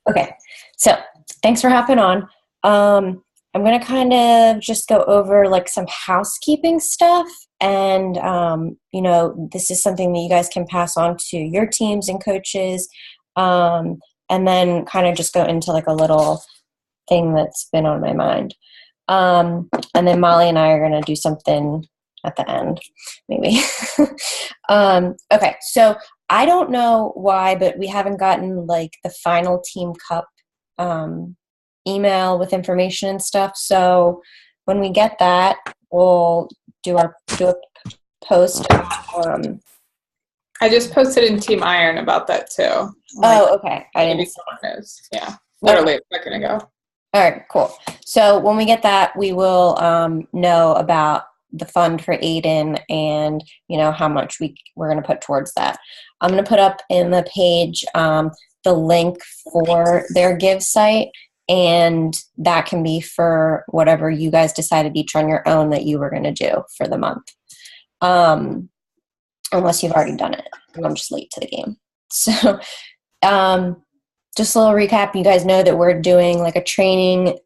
Okay, so thanks for hopping on. I'm going to kind of just go over like some housekeeping stuff. And, this is something that you guys can pass on to your teams and coaches. Um, and then kind of just go into like a little thing that's been on my mind. And then Molly and I are going to do something at the end, maybe. Okay, so I don't know why, but we haven't gotten like the final Team Cup um, email with information and stuff. So when we get that, we'll do a post. Um, I just posted in Team Iron about that too. Like, oh, okay. I give didn't you see. some news. Yeah, Okay. literally a second ago. All right, cool. So when we get that, we will know about the fund for Aiden and how much we're going to put towards that. I'm going to put up in the page the link for their Give site, and that can be for whatever you guys decided each on your own that you were going to do for the month, unless you've already done it. I'm just late to the game. So just a little recap. You guys know that we're doing like a training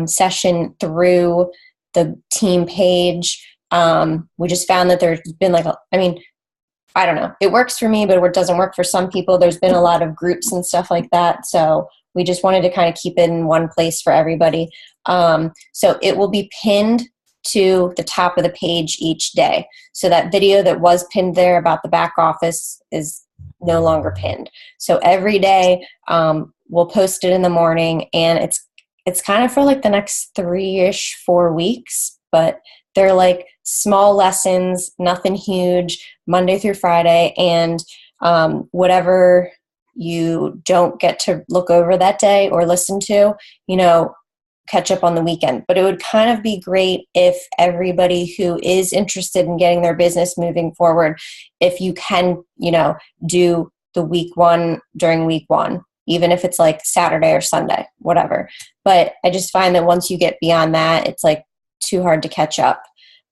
session through the team page. We just found that there's been I don't know. It works for me, but it doesn't work for some people. There's been a lot of groups and stuff like that. So we just wanted to kind of keep it in one place for everybody. So it will be pinned to the top of the page each day. So that video that was pinned there about the back office is no longer pinned. So every day we'll post it in the morning, and it's kind of for like the next 3-ish, 4 weeks, but they're like small lessons, nothing huge, Monday through Friday, and whatever you don't get to look over that day or listen to, catch up on the weekend. But it would kind of be great if everybody who is interested in getting their business moving forward, if you can, do the week one during week one, even if it's like Saturday or Sunday, whatever. But I just find that once you get beyond that, it's like too hard to catch up.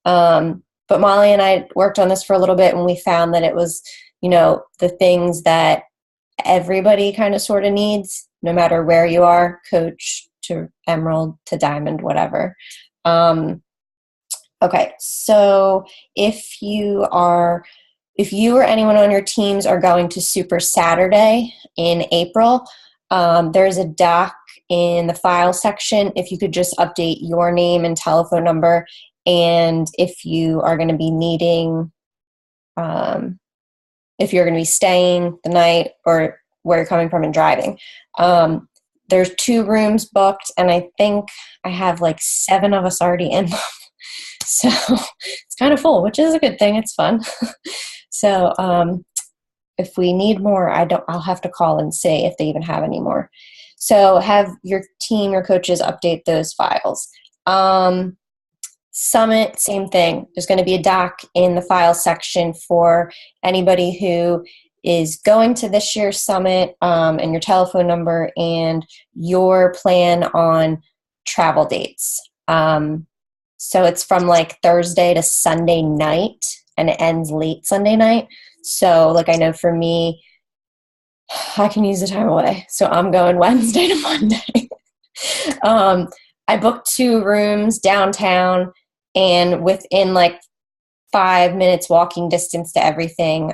But Molly and I worked on this for a little bit, and we found that it was, the things that everybody kind of sort of needs, no matter where you are, coach to emerald to diamond, whatever. Okay, so if you or anyone on your teams are going to Super Saturday in April, there's a doc in the file section. If you could just update your name and telephone number, and if you are going to be needing, if you're going to be staying the night or where you're coming from and driving. There's 2 rooms booked, and I think I have like 7 of us already in them. So it's kind of full, which is a good thing. It's fun. So if we need more, I'll have to call and see if they even have any more. So have your team, your coaches update those files. Summit, same thing. There's going to be a doc in the file section for anybody who is going to this year's summit, and your telephone number and your plan on travel dates. So it's from like Thursday to Sunday night, and it ends late Sunday night. So like I know for me, I can use the time away. So I'm going Wednesday to Monday. I booked 2 rooms downtown and within like 5 minutes walking distance to everything.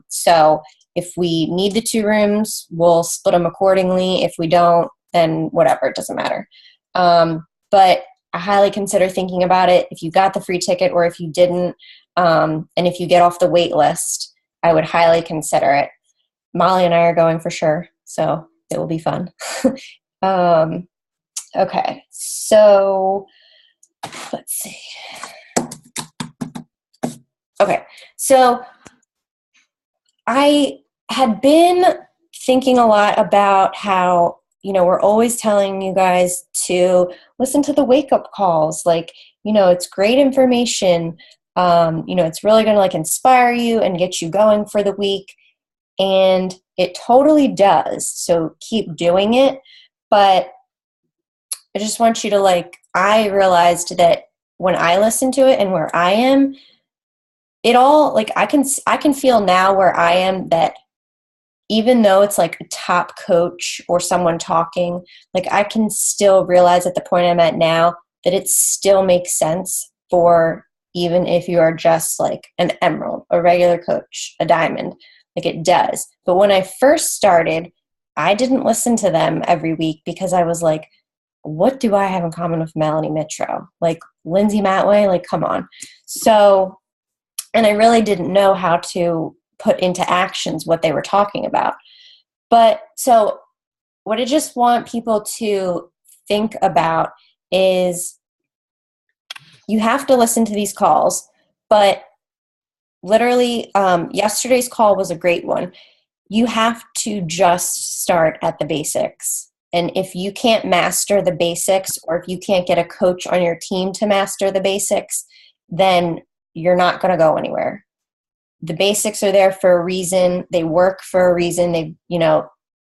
So if we need the 2 rooms, we'll split them accordingly. If we don't, then whatever, it doesn't matter. But I highly consider thinking about it. If you got the free ticket or if you didn't, and if you get off the wait list, I would highly consider it. Molly and I are going for sure, so it will be fun. Okay, so let's see. Okay, so I had been thinking a lot about how, we're always telling you guys to listen to the wake-up calls. Like, it's great information. It's really going to like inspire you and get you going for the week. And it totally does. So keep doing it. But I just want you to I realized that when I listen to it and where I am, it all I can feel now where I am that even though it's like a top coach or someone talking, like I can still realize at the point I'm at now that it still makes sense for, even if you are just like an emerald, a regular coach, a diamond, like it does. But when I first started, I didn't listen to them every week because I was like, what do I have in common with Melanie Mitro? Like Lindsay Matway, like come on. So, and I really didn't know how to put into actions what they were talking about. But so what I just want people to think about is you have to listen to these calls, but literally yesterday's call was a great one. You have to just start at the basics. And if you can't master the basics, or if you can't get a coach on your team to master the basics, then you're not going to go anywhere. The basics are there for a reason. They work for a reason.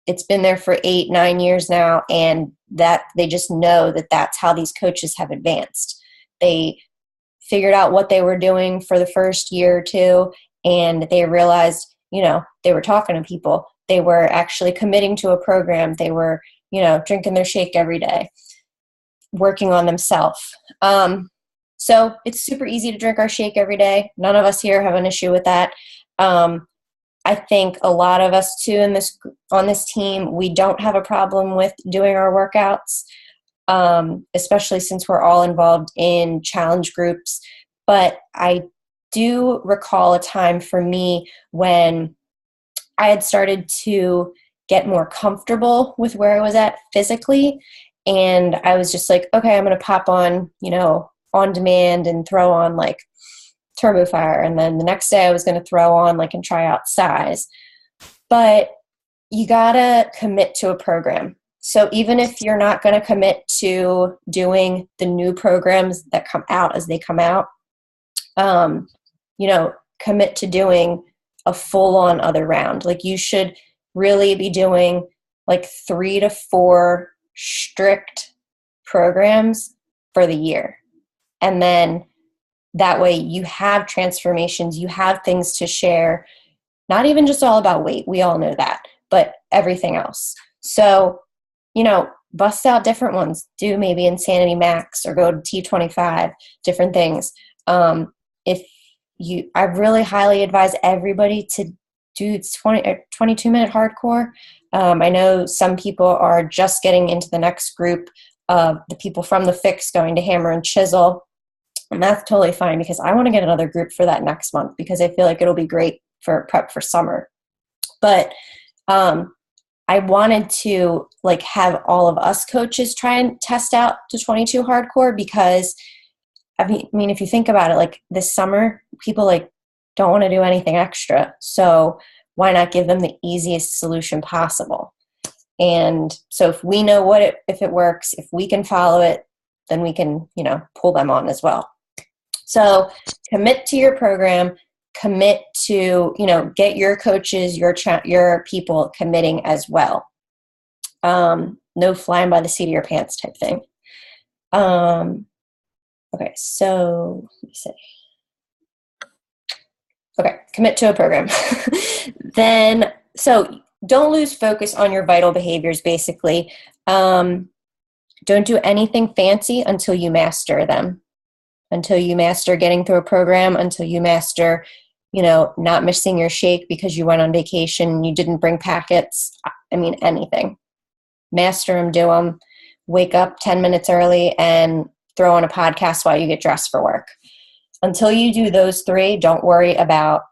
It's been there for 8-9 years now, and that they just know that that's how these coaches have advanced. They figured out what they were doing for the first year or two, and they realized, they were talking to people. They were actually committing to a program. They were, drinking their shake every day, working on themselves. So it's super easy to drink our shake every day. None of us here have an issue with that. I think a lot of us too on this team, we don't have a problem with doing our workouts, especially since we're all involved in challenge groups. But I do recall a time for me when I had started to get more comfortable with where I was at physically. And I was just like, okay, I'm going to pop on, on demand and throw on like Turbo Fire. And then the next day I was going to throw on like and try out Size. But you got to commit to a program. So even if you're not going to commit to doing the new programs that come out as they come out, commit to doing a full-on other round. Like you should really be doing like 3 to 4 strict programs for the year. And then that way you have transformations, you have things to share, not even just all about weight. We all know that, but everything else. So, bust out different ones, do maybe Insanity Max or go to T25, different things. I really highly advise everybody to do 22-minute hardcore. I know some people are just getting into the next group of the people from the Fix going to Hammer and Chisel. And that's totally fine because I want to get another group for that next month because I feel like it'll be great for prep for summer. But I wanted to like have all of us coaches try and test out to 22 hardcore because I mean, if you think about it, like this summer, people like don't want to do anything extra. So why not give them the easiest solution possible? And so if we know if it works, if we can follow it, then we can, pull them on as well. So commit to your program, commit to, get your coaches, your people committing as well. No flying by the seat of your pants type thing. Okay, so let me see. Okay, commit to a program. Then, so don't lose focus on your vital behaviors, basically. Don't do anything fancy until you master them. Until you master getting through a program, until you master, not missing your shake because you went on vacation and you didn't bring packets. I mean, anything. Master them, do them. Wake up 10 minutes early and throw on a podcast while you get dressed for work. Until you do those 3, don't worry about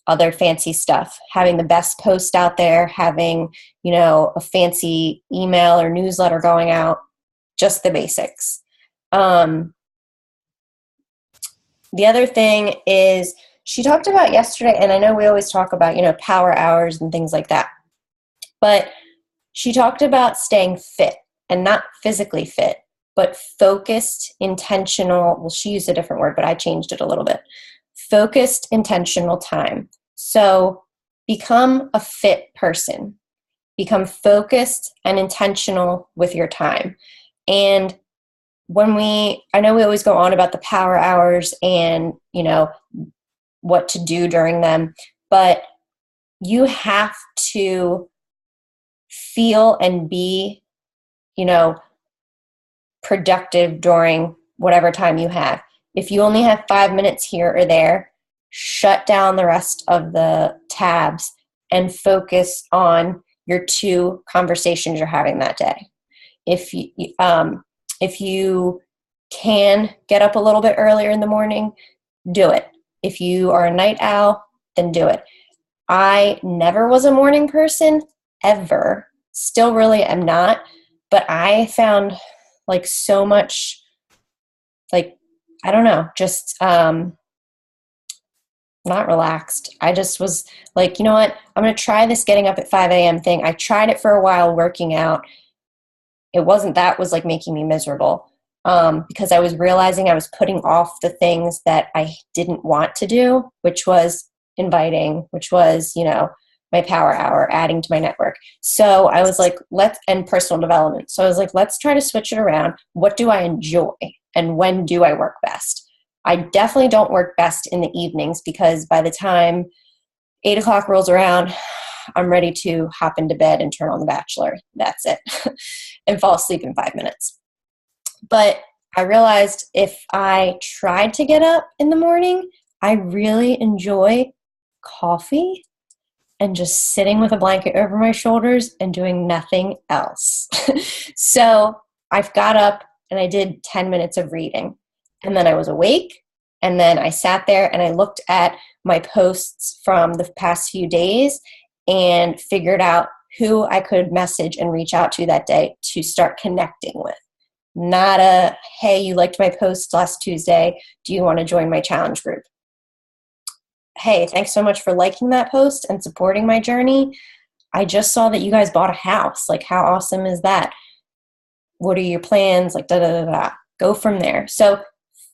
other fancy stuff. Having the best post out there, having, a fancy email or newsletter going out, just the basics. The other thing is she talked about yesterday, and I know we always talk about, power hours and things like that, but she talked about staying fit and not physically fit, but focused, intentional. Well, she used a different word, but I changed it a little bit. Focused, intentional time. So become a fit person. Become focused and intentional with your time. And I know we always go on about the power hours and, what to do during them, but you have to feel and be, productive during whatever time you have. If you only have 5 minutes here or there, shut down the rest of the tabs and focus on your 2 conversations you're having that day. If you can get up a little bit earlier in the morning, do it. If you are a night owl, then do it. I never was a morning person, ever. Still really am not. But I found so much, I don't know, just not relaxed. I just was you know what? I'm going to try this getting up at 5 a.m. thing. I tried it for a while working out. It wasn't that was making me miserable because I was realizing I was putting off the things that I didn't want to do, which was inviting, which was, my power hour, adding to my network. So I was and personal development. So I was let's try to switch it around. What do I enjoy? And when do I work best? I definitely don't work best in the evenings because by the time 8 o'clock rolls around, I'm ready to hop into bed and turn on The Bachelor. That's it. And fall asleep in 5 minutes. But I realized if I tried to get up in the morning, I really enjoy coffee and just sitting with a blanket over my shoulders and doing nothing else. So I've got up and I did 10 minutes of reading. And then I was awake. And then I sat there and I looked at my posts from the past few days and figured out who I could message and reach out to that day to start connecting with. Not a, hey, you liked my post last Tuesday. Do you want to join my challenge group? Hey, thanks so much for liking that post and supporting my journey. I just saw that you guys bought a house. How awesome is that? What are your plans? Go from there. So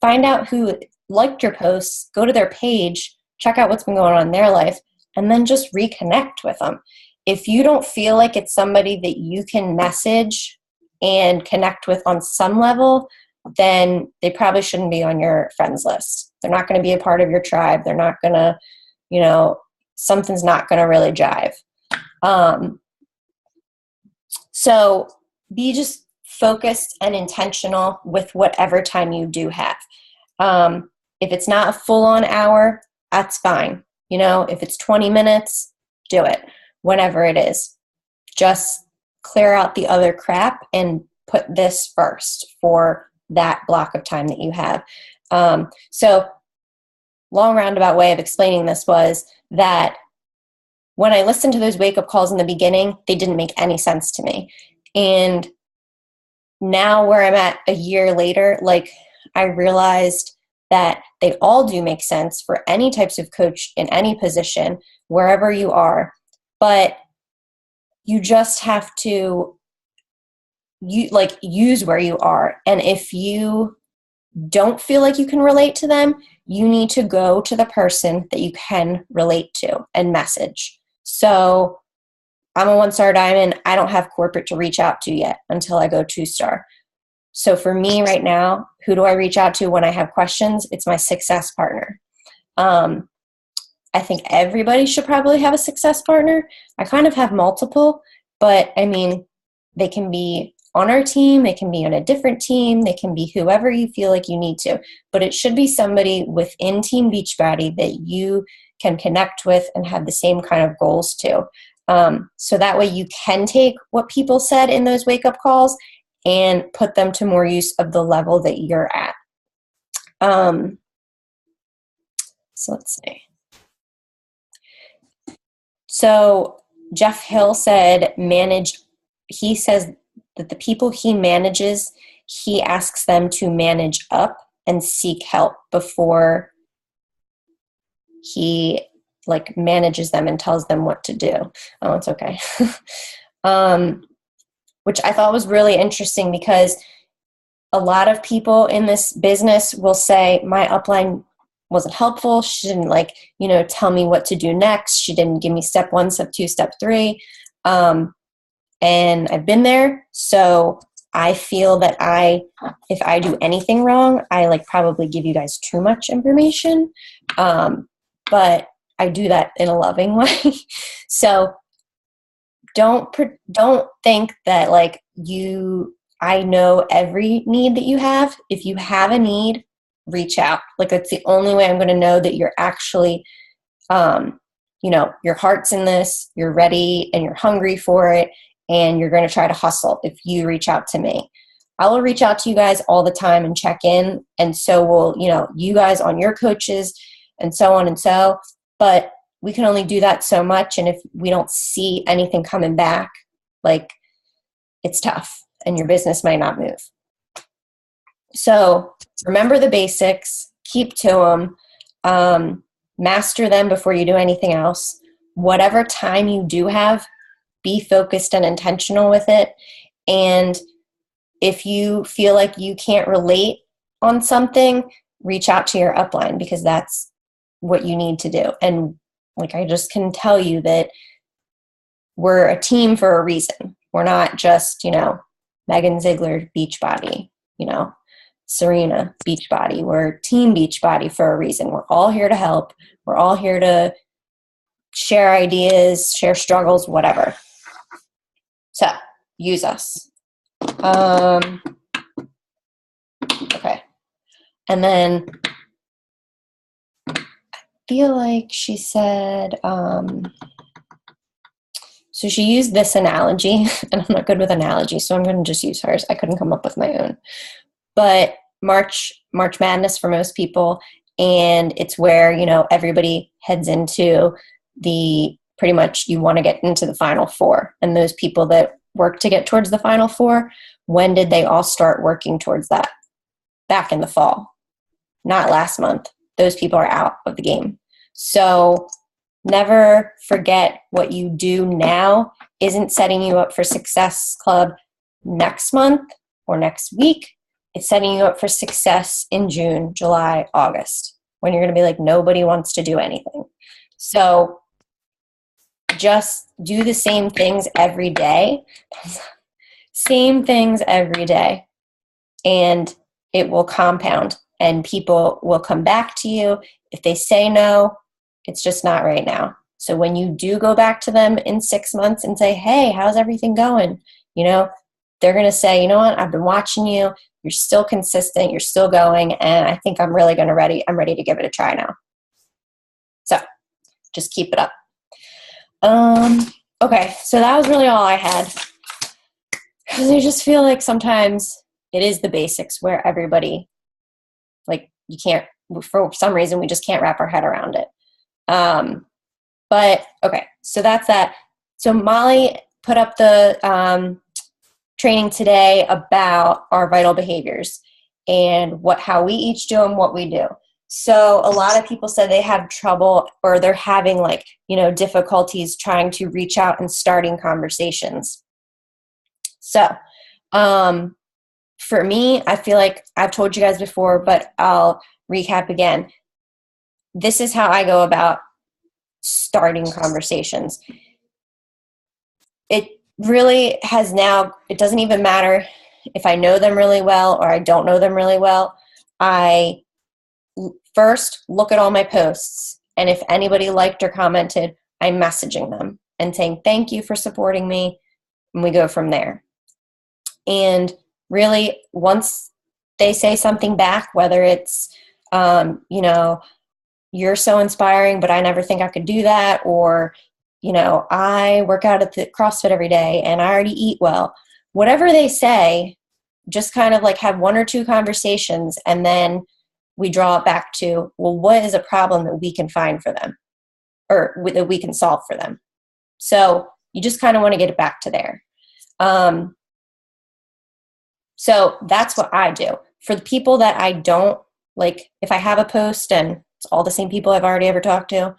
find out who liked your posts, go to their page, check out what's been going on in their life, and then just reconnect with them. If you don't feel like it's somebody that you can message and connect with on some level, then they probably shouldn't be on your friends list. They're not going to be a part of your tribe. They're not going to, something's not going to really jive. So be just focused and intentional with whatever time you do have. If it's not a full-on hour, that's fine. If it's 20 minutes, do it. Whenever it is. Just clear out the other crap and put this first for that block of time that you have. So long roundabout way of explaining this was that when I listened to those wake-up calls in the beginning, they didn't make any sense to me. And now where I'm at a year later, I realized that they all do make sense for any types of coach in any position, wherever you are. But you just have to use where you are. And if you don't feel like you can relate to them, you need to go to the person that you can relate to and message. So I'm a 1-star diamond. I don't have corporate to reach out to yet until I go 2-star. So for me right now, who do I reach out to when I have questions? It's my success partner. I think everybody should probably have a success partner. I kind of have multiple, but they can be on our team, they can be on a different team, they can be whoever you feel like you need to, but it should be somebody within Team Beachbody that you can connect with and have the same kind of goals to. So that way you can take what people said in those wake-up calls and put them to more use of the level that you're at. So let's see. So Jeff Hill said he says that the people he manages, he asks them to manage up and seek help before he manages them and tells them what to do. Oh, it's okay. Which I thought was really interesting because a lot of people in this business will say, my upline wasn't helpful. She didn't tell me what to do next. She didn't give me step 1, step 2, step 3. And I've been there. So I feel that if I do anything wrong, I probably give you guys too much information. But I do that in a loving way. So don't think that like I know every need that you have. If you have a need, reach out. Like that's the only way I'm going to know that you're actually, your heart's in this, you're ready and you're hungry for it, and you're going to try to hustle if you reach out to me. I will reach out to you guys all the time and check in. And so will, you guys on your coaches and so on and so, but we can only do that so much. And if we don't see anything coming back, like it's tough and your business might not move. So remember the basics, keep to them, master them before you do anything else. Whatever time you do have, be focused and intentional with it. And if you feel like you can't relate on something, reach out to your upline, because that's what you need to do. And like, I just can tell you that we're a team for a reason. We're not just, Megan Ziegler Beachbody, Serena Beachbody. We're Team Beachbody for a reason. We're all here to help. We're all here to share ideas, share struggles, whatever. So use us. Okay. And then I feel like she said, so she used this analogy, and I'm not good with analogies, so I'm going to just use hers. I couldn't come up with my own. But March Madness for most people, and it's where, everybody heads into pretty much you want to get into the Final Four. And those people that work to get towards the Final Four, when did they all start working towards that? Back in the fall, not last month. Those people are out of the game. So never forget what you do now isn't setting you up for Success Club next month or next week. It's setting you up for success in June, July, August, when you're going to be like, nobody wants to do anything. So just do the same things every day. Same things every day. And it will compound, and people will come back to you. If they say no, it's just not right now. So when you do go back to them in 6 months and say, hey, how's everything going? They're going to say, you know what? I've been watching you. You're still consistent. You're still going. And I think I'm ready to give it a try now. So just keep it up. Okay. So that was really all I had. Because I just feel like sometimes it is the basics where everybody, like, you can't, for some reason, we just can't wrap our head around it. But okay, so that's that. So Molly put up the training today about our vital behaviors and how we each do and what we do. So a lot of people said they have trouble, or they're having difficulties trying to reach out and starting conversations. So for me, I feel like I've told you guys before, but I'll recap again. This is how I go about starting conversations. It really has now, it doesn't even matter if I know them really well or I don't know them really well. I first look at all my posts, and if anybody liked or commented, I'm messaging them and saying, thank you for supporting me, and we go from there. And really, once they say something back, whether it's, you're so inspiring, but I never think I could do that, or, I work out at the CrossFit every day and I already eat well. Whatever they say, just kind of like have one or two conversations, and then we draw it back to, well, what is a problem that we can find for them, or that we can solve for them? So you just kind of want to get it back to there. So that's what I do. For the people that I don't, like, if I have a post and it's all the same people I've already ever talked to,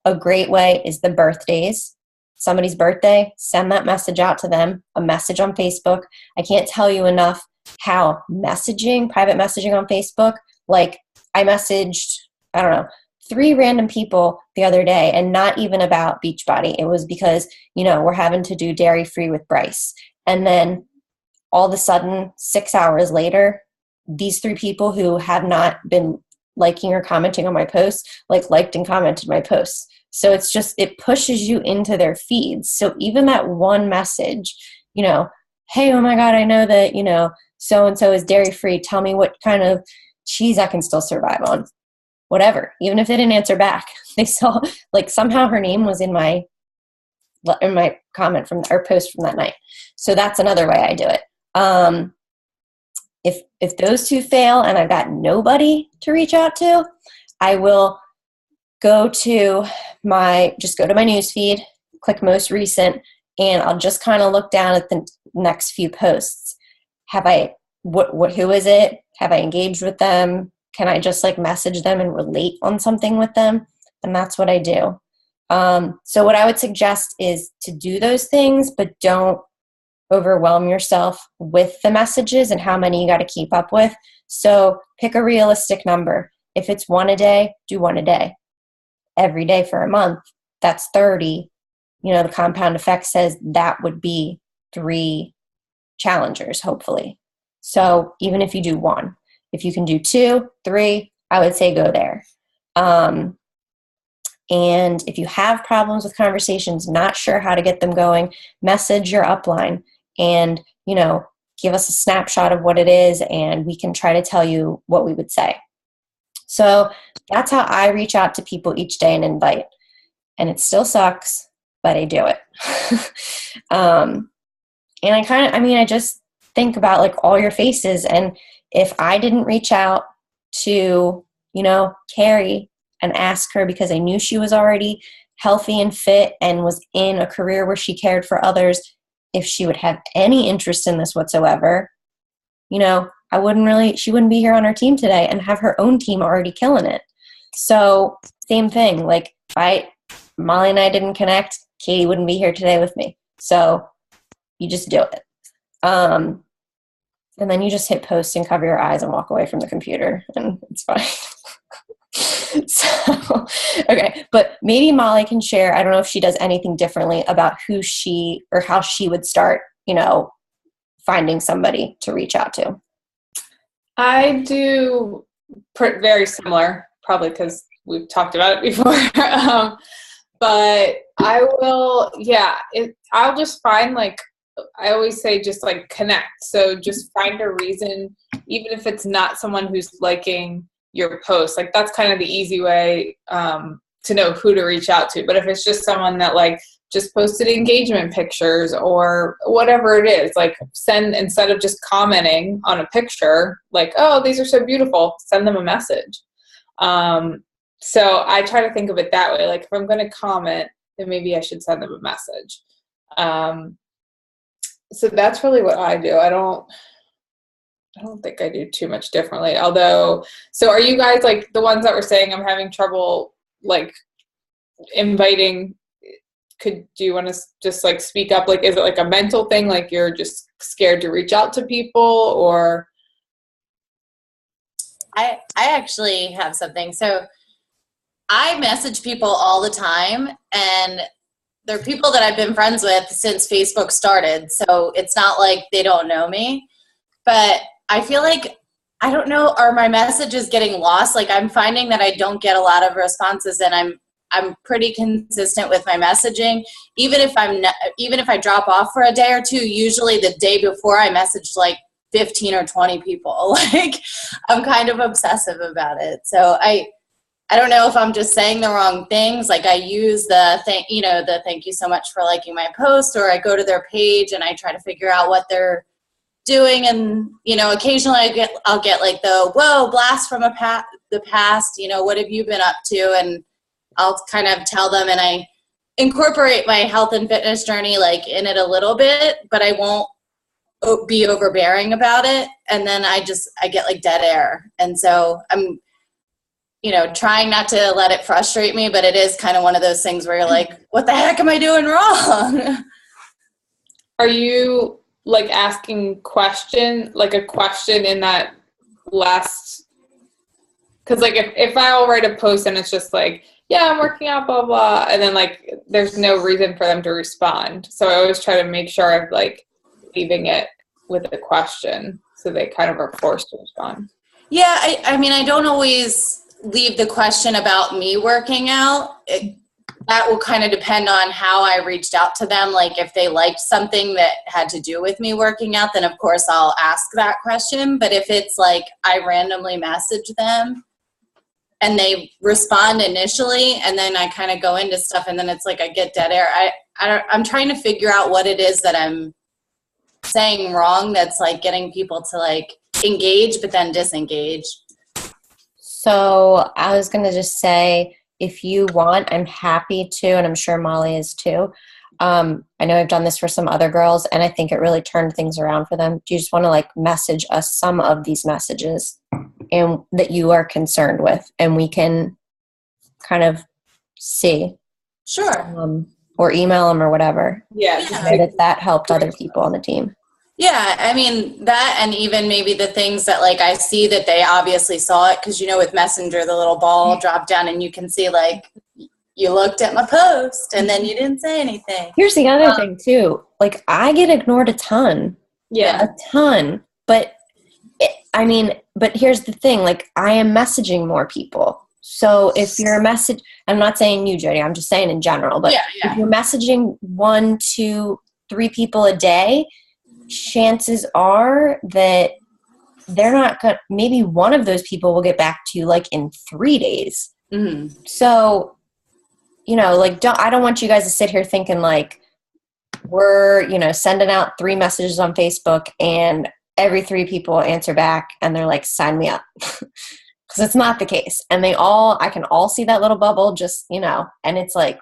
a great way is the birthdays. Somebody's birthday, send that message out to them, a message on Facebook. I can't tell you enough how private messaging on Facebook, like I messaged, 3 random people the other day, and not even about Beachbody. It was because, we're having to do dairy free with Bryce. And then all of a sudden, 6 hours later, these 3 people who have not been liking or commenting on my posts, like liked and commented my posts. So it's just, it pushes you into their feeds. So even that one message, you know, hey, oh my God, I know that, you know, so-and-so is dairy free. Tell me what kind of cheese I can still survive on. Whatever. Even if they didn't answer back, they saw, like, somehow her name was in my comment from our post from that night. So that's another way I do it. If those two fail and I've got nobody to reach out to, I will go to my news feed, click most recent, and I'll just kind of look down at the next few posts. Who is it? Have I engaged with them? Can I just like message them and relate on something with them? And that's what I do. So what I would suggest is to do those things, but don't overwhelm yourself with the messages and how many you got to keep up with. So pick a realistic number. If it's one a day, do one a day. Every day for a month, that's 30. You know, the compound effect says that would be 3 challengers, hopefully. So even if you do 1, if you can do 2, 3, I would say go there. And if you have problems with conversations, not sure how to get them going, message your upline and, you know, give us a snapshot of what it is, and we can try to tell you what we would say. So that's how I reach out to people each day and invite. And it still sucks, but I do it. And I just think about like all your faces. And if I didn't reach out to, you know, Carrie and ask her because I knew she was already healthy and fit and was in a career where she cared for others, if she would have any interest in this whatsoever, you know, she wouldn't be here on our team today and have her own team already killing it. So same thing, like Molly and I didn't connect, Katie wouldn't be here today with me. So you just do it. And then you just hit post and cover your eyes and walk away from the computer and it's fine. So, okay. But maybe Molly can share, I don't know if she does anything differently about who she or how she would start, you know, finding somebody to reach out to. I do very similar, probably because we've talked about it before. But I will, I'll just find, like, I always say just like connect. So just find a reason, even if it's not someone who's liking your post. Like that's kind of the easy way to know who to reach out to. But if it's just someone that like just posted engagement pictures or whatever it is, like instead of just commenting on a picture, like, oh, these are so beautiful, send them a message. So I try to think of it that way. Like if I'm going to comment, then maybe I should send them a message. So that's really what I do. I don't think I do too much differently. Although, so are you guys like the ones that were saying I'm having trouble like inviting? Do you want to just like speak up? Like, is it like a mental thing? Like you're just scared to reach out to people, or? I actually have something. So I message people all the time, and they're people that I've been friends with since Facebook started. So it's not like they don't know me, but I feel like, I don't know, are my messages getting lost? Like I'm finding that I don't get a lot of responses, and I'm pretty consistent with my messaging. Even if I drop off for a day or two, usually the day before I messaged like 15 or 20 people. Like I'm kind of obsessive about it. So I don't know if I'm just saying the wrong things. Like I use the thank you so much for liking my post, or I go to their page and I try to figure out what they're doing. And, you know, occasionally I'll get like the, whoa, blast from the past, you know, what have you been up to? And I'll kind of tell them, and I incorporate my health and fitness journey like in it a little bit, but I won't be overbearing about it. And then I get like dead air. And so I'm, you know, trying not to let it frustrate me, but it is kind of one of those things where you're like, what the heck am I doing wrong? Are you like asking a question in that last, because like if I'll write a post and it's just like, yeah, I'm working out, blah, blah, and then like there's no reason for them to respond. So I always try to make sure I'm like leaving it with a question so they kind of are forced to respond. Yeah, I mean, I don't always leave the question about me working out. That will kind of depend on how I reached out to them. Like if they liked something that had to do with me working out, then of course I'll ask that question. But if it's like I randomly message them and they respond initially and then I kind of go into stuff and then it's like I get dead air. I'm trying to figure out what it is that I'm saying wrong that's like getting people to like engage but then disengage. So I was going to just say, if you want, I'm happy to, and I'm sure Molly is too. I know I've done this for some other girls, and I think it really turned things around for them. Do you just want to like message us some of these messages and that you are concerned with, and we can kind of see? Sure. Or email them or whatever. Yeah. That helped other people on the team. Yeah, I mean, that and even maybe the things that, like, I see that they obviously saw it because, you know, with Messenger, the little ball dropped down and you can see, like, you looked at my post and then you didn't say anything. Here's the other thing, too. Like, I get ignored a ton. Yeah. A ton. But, but here's the thing. Like, I am messaging more people. So if you're I'm not saying you, Jody, I'm just saying in general. But if you're messaging 1, 2, 3 people a day, chances are that they're not going to, maybe one of those people will get back to you like in 3 days. Mm-hmm. So, you know, like, I don't want you guys to sit here thinking like we're, you know, sending out 3 messages on Facebook and every 3 people answer back and they're like, sign me up. Because it's not the case. And I can all see that little bubble just, you know, and it's like,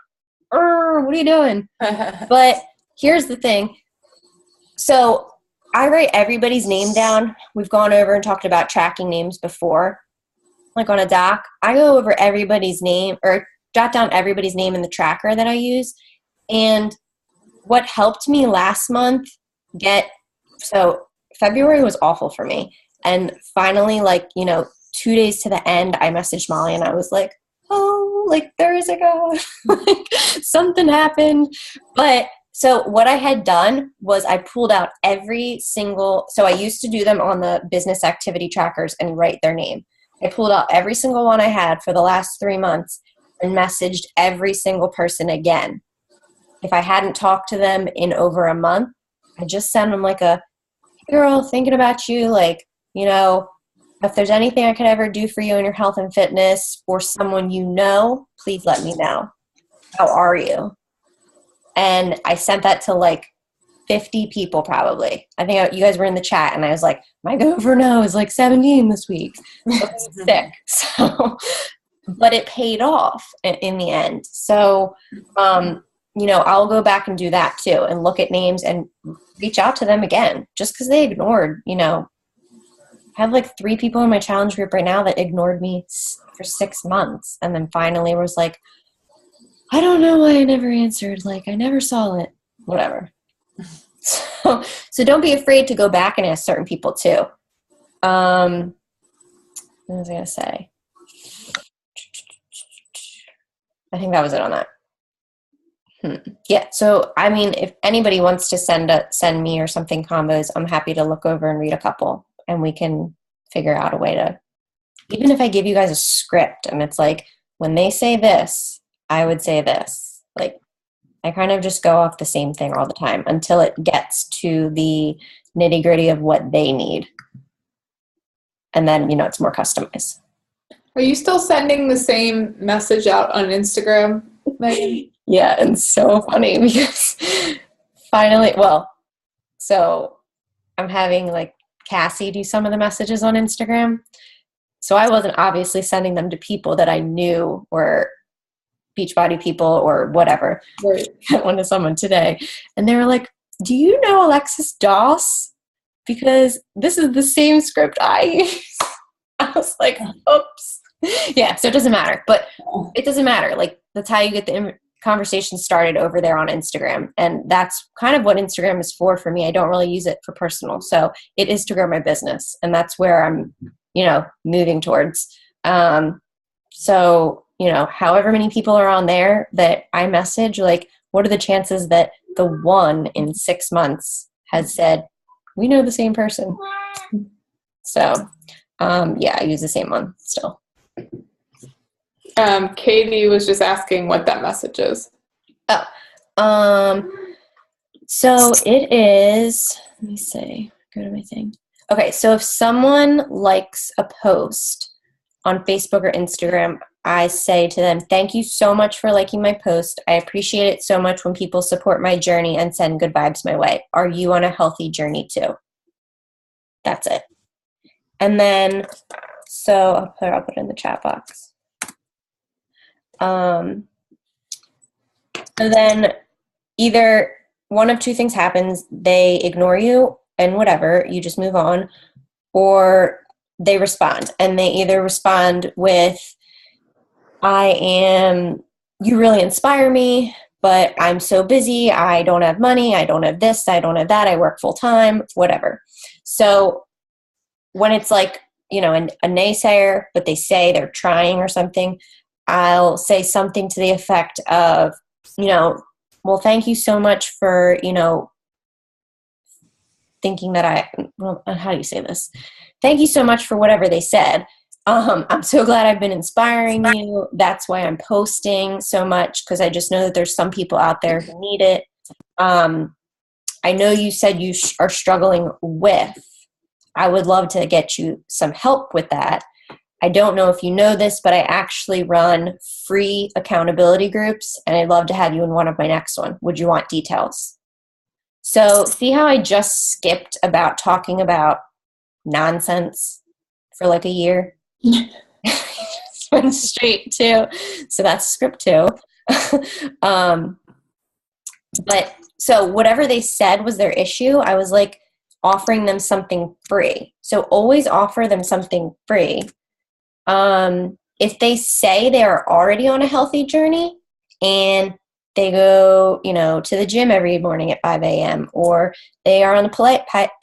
what are you doing? But here's the thing. So I write everybody's name down. We've gone over and talked about tracking names before, like on a doc. I go over everybody's name or jot down everybody's name in the tracker that I use. And what helped me last month so February was awful for me. And finally, like, you know, 2 days to the end, I messaged Molly and I was like, oh, like there is a God. Like something happened. But so what I had done was I pulled out so I used to do them on the business activity trackers and write their name. I pulled out every single one I had for the last 3 months and messaged every single person again. If I hadn't talked to them in over a month, I just sent them like hey girl, thinking about you, like, you know, if there's anything I could ever do for you in your health and fitness or someone you know, please let me know. How are you? And I sent that to like 50 people probably. I think you guys were in the chat and I was like, my go-for now is like 17 this week. So sick. So, but it paid off in the end. So, you know, I'll go back and do that too and look at names and reach out to them again just because they ignored, you know. I have like 3 people in my challenge group right now that ignored me for 6 months and then finally was like, I don't know why I never answered. Like, I never saw it. Whatever. So don't be afraid to go back and ask certain people too. What was I going to say? I think that was it on that. Yeah. So, I mean, if anybody wants to send me or something combos, I'm happy to look over and read a couple and we can figure out a way to, even if I give you guys a script and it's like, when they say this, I would say this. Like, I kind of just go off the same thing all the time until it gets to the nitty gritty of what they need. And then, you know, it's more customized. Are you still sending the same message out on Instagram, Megan? Yeah, and so funny because finally, so I'm having like Cassie do some of the messages on Instagram. So I wasn't obviously sending them to people that I knew were Beachbody people or whatever. Right. I went to someone today and they were like, do you know Alexis Doss? Because this is the same script I use. I was like, oops. Yeah, so it doesn't matter. But it doesn't matter. Like, that's how you get the conversation started over there on Instagram. And that's kind of what Instagram is for me. I don't really use it for personal. So it is to grow my business. And that's where I'm, you know, moving towards. So, you know, however many people are on there that I message, like, what are the chances that the one in 6 months has said, we know the same person? So, yeah, I use the same one still. Katie was just asking what that message is. So it is, let me see, go to my thing. Okay, so if someone likes a post on Facebook or Instagram, I say to them, thank you so much for liking my post. I appreciate it so much when people support my journey and send good vibes my way. Are you on a healthy journey too? That's it. And then, so I'll put it in the chat box. So then either one of two things happens. They ignore you and whatever, you just move on, or they respond. And they either respond with, you really inspire me, but I'm so busy. I don't have money. I don't have this. I don't have that. I work full time, whatever. So when it's like, a naysayer, but they say they're trying or something, I'll say something to the effect of, well, thank you so much for, thinking that how do you say this? Thank you so much for whatever they said. I'm so glad I've been inspiring you. That's why I'm posting so much, because I just know that there's some people out there who need it. I know you said you are struggling with. I would love to get you some help with that. I don't know if you know this, but I actually run free accountability groups, and I'd love to have you in one of my next one. Would you want details? So see how I just skipped about talking about nonsense for like a year? Just went straight to, so that's script 2. But so whatever they said was their issue, I was like offering them something free. So always offer them something free. If they say they are already on a healthy journey and they go, to the gym every morning at 5 a.m. or they are on the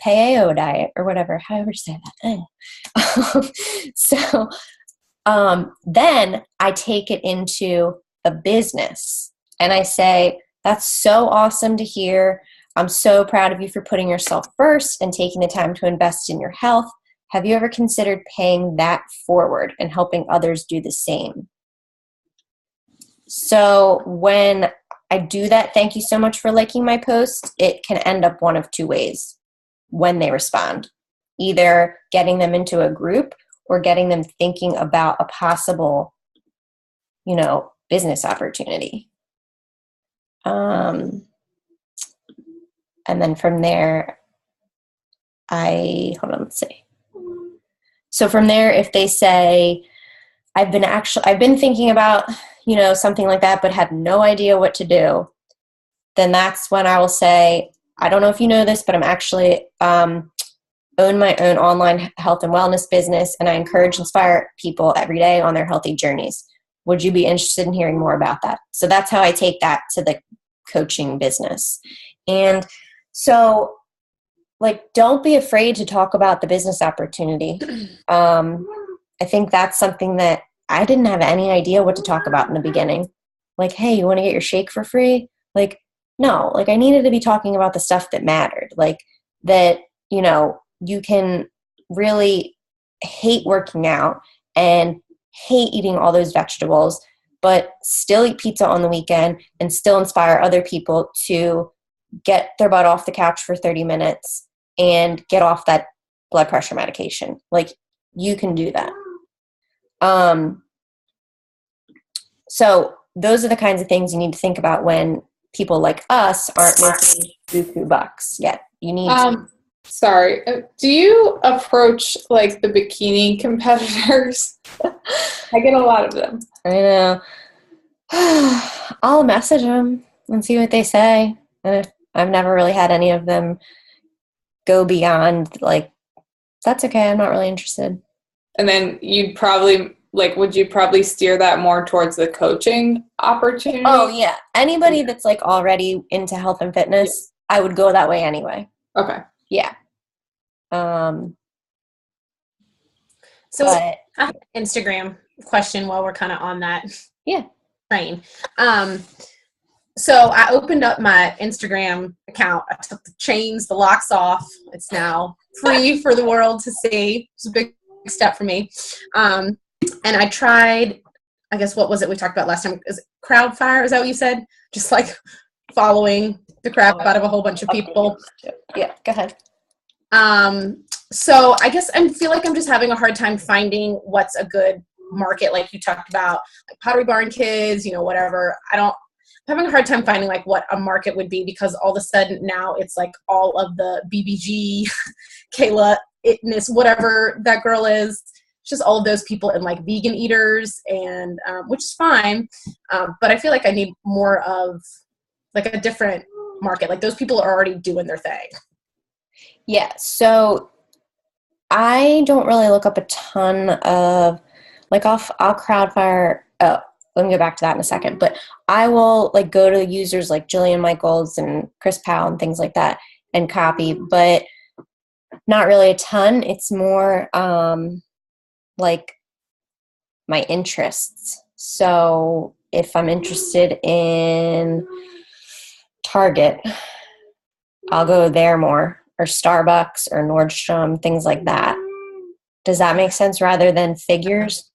paleo diet or whatever, however you say that. Then I take it into a business and I say, that's so awesome to hear. I'm so proud of you for putting yourself first and taking the time to invest in your health. Have you ever considered paying that forward and helping others do the same? So when I do that, thank you so much for liking my post, it can end up one of two ways when they respond. Either getting them into a group or getting them thinking about a possible, business opportunity. And then from there, let's see. So from there, if they say, I've been thinking about, something like that, but have no idea what to do, then that's when I will say, I don't know if you know this, but I'm actually own my own online health and wellness business, and I encourage and inspire people every day on their healthy journeys. Would you be interested in hearing more about that? So that's how I take that to the coaching business. And so, don't be afraid to talk about the business opportunity. I think that's something that I didn't have any idea what to talk about in the beginning. Like, hey, you want to get your shake for free? No, I needed to be talking about the stuff that mattered. That, you can really hate working out and hate eating all those vegetables, but still eat pizza on the weekend and still inspire other people to get their butt off the couch for 30 minutes and get off that blood pressure medication. You can do that. So those are the kinds of things you need to think about when people like us aren't making buku bucks yet. You need Sorry. Do you approach the bikini competitors? I get a lot of them. I know. I'll message them and see what they say. And I've never really had any of them go beyond that's okay, I'm not really interested. And then you'd probably would you probably steer that more towards the coaching opportunity? Oh yeah. Anybody that's already into health and fitness, yeah. I would go that way anyway. Okay. Yeah. So I have an Instagram question while we're kind of on that train. So I opened up my Instagram account. I took the chains, the locks off. It's now free for the world to see. It's a big step for me. And I tried I guess, what was it we talked about last time? Is it Crowdfire? Is that what you said? Just like following the crap out of a whole bunch of people. Yeah, go ahead. So I guess I feel like I'm just having a hard time finding what's a good market, like you talked about, like Pottery Barn Kids, whatever. I'm having a hard time finding like what a market would be, because all of a sudden now it's like all of the BBG, Kayla, Itness, whatever that girl is. It's just all of those people and like vegan eaters, and which is fine. But I feel like I need more of like a different market. Like those people are already doing their thing. Yeah. So I don't really look up a ton of, like, I'll Crowdfire. Oh, let me go back to that in a second. But I will like go to users like Jillian Michaels and Chris Powell and things like that and copy, but not really a ton. It's more like my interests. So if I'm interested in Target, I'll go there more, or Starbucks or Nordstrom, things like that. Does that make sense, rather than figures?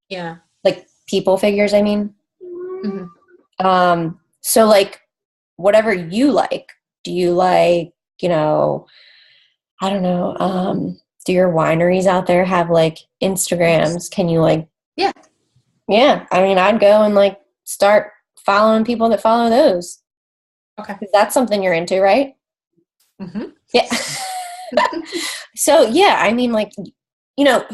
Yeah. Like people figures, I mean. Mm-hmm. So like whatever you like, do you like, I don't know, do your wineries out there have like Instagrams? Can you like, yeah. I mean, I'd go and like start following people that follow those. Okay. That's something you're into, right? Mm-hmm. Yeah. So yeah, I mean, like,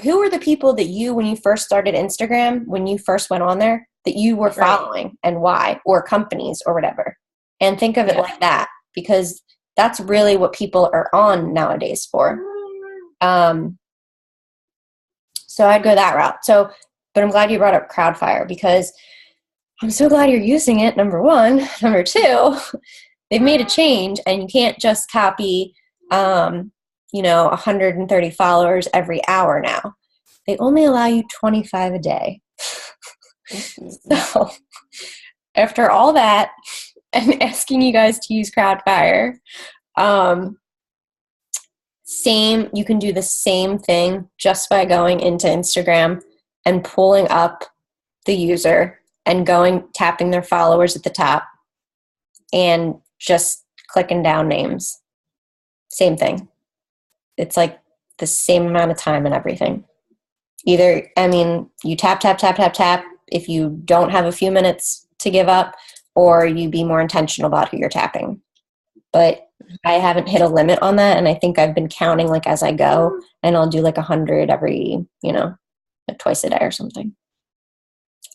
who were the people that you, when you first started Instagram, when you first went on there, that you were following, and why, or companies or whatever? And think of it like that, because that's really what people are on nowadays for. So I'd go that route. So, but I'm glad you brought up Crowdfire, because I'm so glad you're using it, number one. Number two, they've made a change, and you can't just copy 130 followers every hour now. They only allow you 25 a day. So after all that, and asking you guys to use Crowdfire, you can do the same thing just by going into Instagram and pulling up the user and tapping their followers at the top and just clicking down names. Same thing. It's like the same amount of time and everything. You tap, tap, tap, tap, tap if you don't have a few minutes to give up, or you be more intentional about who you're tapping. But I haven't hit a limit on that, and I think I've been counting like as I go, and I'll do like 100 every, like twice a day or something.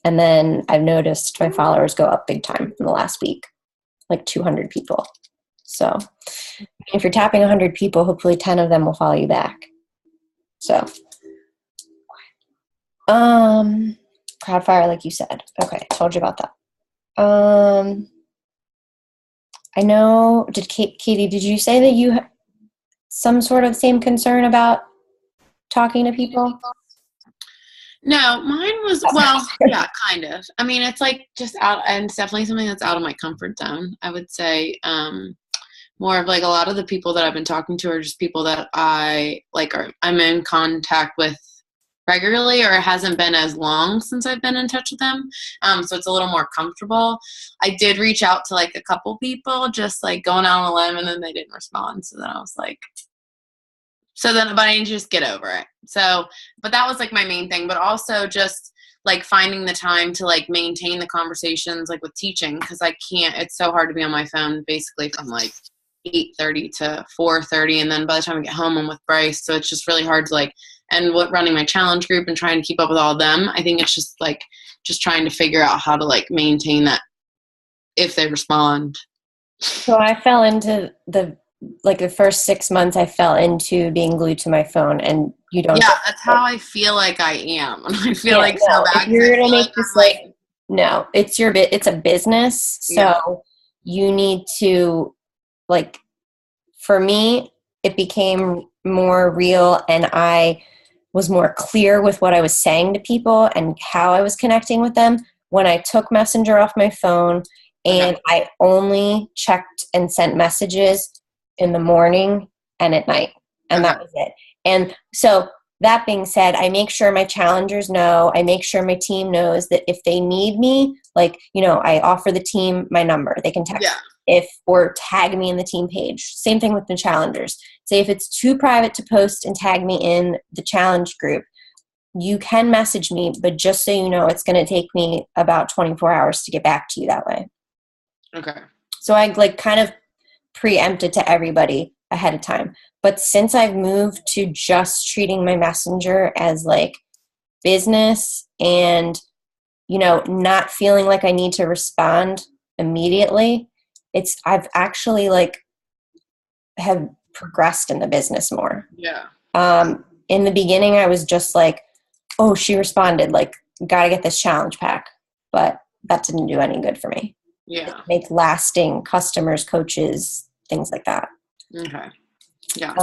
And then I've noticed my followers go up big time in the last week, like 200 people. So if you're tapping 100 people, hopefully 10 of them will follow you back. So, Crowdfire, like you said. Okay, told you about that. I know, Katie, did you say that you have some sort of same concern about talking to people? No, mine was, yeah, kind of. I mean, it's like just out, and it's definitely something that's out of my comfort zone. I would say more of like a lot of the people that I've been talking to are just people that I'm in contact with regularly, or it hasn't been as long since I've been in touch with them. So it's a little more comfortable. I did reach out to like a couple people, just like going out on a limb, and then they didn't respond. So then I was like, but I didn't just get over it. So, but that was like my main thing, but also just like finding the time to like maintain the conversations like with teaching, because it's so hard to be on my phone basically from like 8:30 to 4:30, and then by the time I get home I'm with Bryce, so it's just really hard to running my challenge group and trying to keep up with all of them. I think it's just trying to figure out how to like maintain that if they respond. So I fell into the first 6 months I fell into being glued to my phone, and you don't. Yeah, that's how I feel like I am. I feel so bad. If you're gonna make this no, it's it's a business, so you need to for me, it became more real, and I was more clear with what I was saying to people and how I was connecting with them when I took Messenger off my phone, and I only checked and sent messages in the morning and at night, and that was it. And so that being said, I make sure my challengers know, I make sure my team knows that if they need me, like, I offer the team my number. They can text or tag me in the team page. Same thing with the challengers. Say if it's too private to post and tag me in the challenge group, you can message me, but just so you know, it's going to take me about 24 hours to get back to you that way. Okay. So I kind of preempt it to everybody ahead of time. But since I've moved to just treating my messenger as business and, not feeling like I need to respond immediately, I've actually have progressed in the business more. Yeah. In the beginning, I was just oh, she responded, gotta get this challenge pack. But that didn't do any good for me. Yeah. Make lasting customers, coaches, things like that. Okay. Yeah.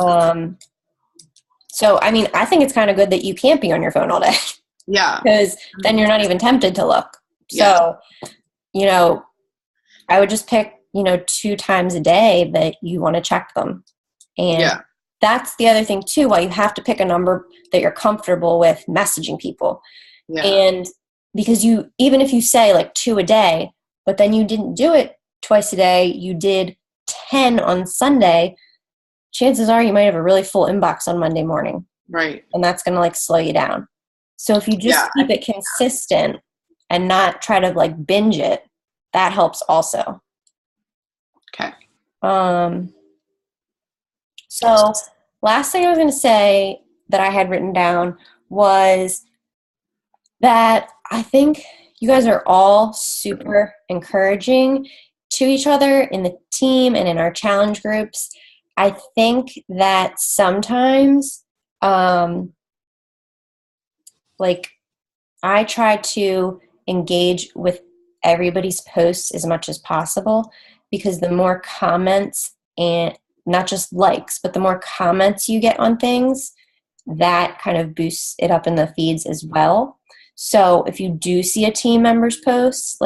So, I think it's kind of good that you can't be on your phone all day. Yeah. Because then you're not even tempted to look. So, I would just pick, 2 times a day that you want to check them. And that's the other thing too, why you have to pick a number that you're comfortable with messaging people. Yeah. And because even if you say 2 a day, but then you didn't do it twice a day, you did 10 on Sunday, chances are you might have a really full inbox on Monday morning. Right. And that's going to slow you down. So if you just keep it consistent and not try to binge it, that helps also. Okay. So last thing I was going to say that I had written down was that I think you guys are all super encouraging to each other in the team and in our challenge groups. I think that sometimes, I try to engage with everybody's posts as much as possible, because the more comments, and not just likes, but the more comments you get on things, that kind of boosts it up in the feeds as well. So if you do see a team member's post,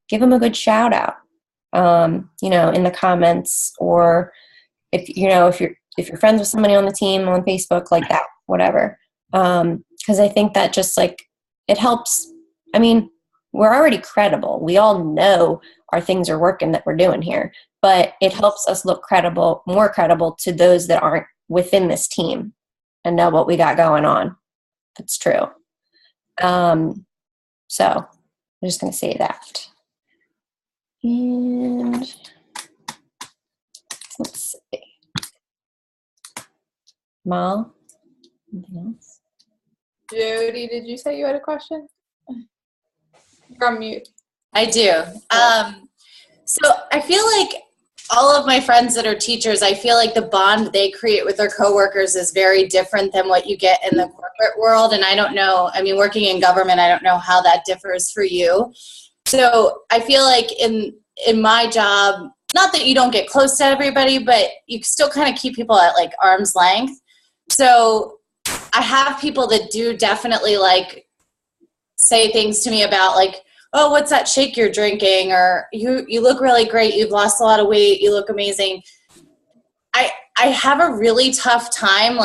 give them a good shout out, in the comments, or if you're friends with somebody on the team on Facebook, that, whatever. Because I think that just it helps. We're already credible. We all know our things are working that we're doing here, but it helps us look more credible to those that aren't within this team and know what we got going on. That's true. So I'm just going to say that. And let's see. Mal, anything else? Jody, did you say you had a question? You're on mute. I do. So I feel like all of my friends that are teachers, I feel like the bond they create with their coworkers is very different than what you get in the corporate world. And I don't know, working in government, I don't know how that differs for you. So I feel like in my job, not that you don't get close to everybody, but you still kind of keep people at arm's length. So I have people that do definitely say things to me about oh, what's that shake you're drinking? Or you look really great. You've lost a lot of weight. You look amazing. I have a really tough time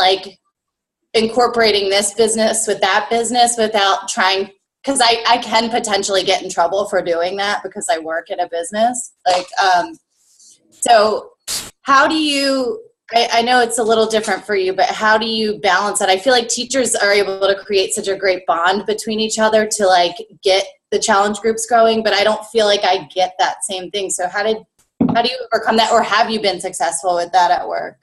incorporating this business with that business without trying, because I can potentially get in trouble for doing that because I work in a business. So how do you, I know it's a little different for you, but how do you balance that? I feel like teachers are able to create such a great bond between each other to get the challenge groups going, but I don't feel like I get that same thing. So how do you overcome that, or have you been successful with that at work?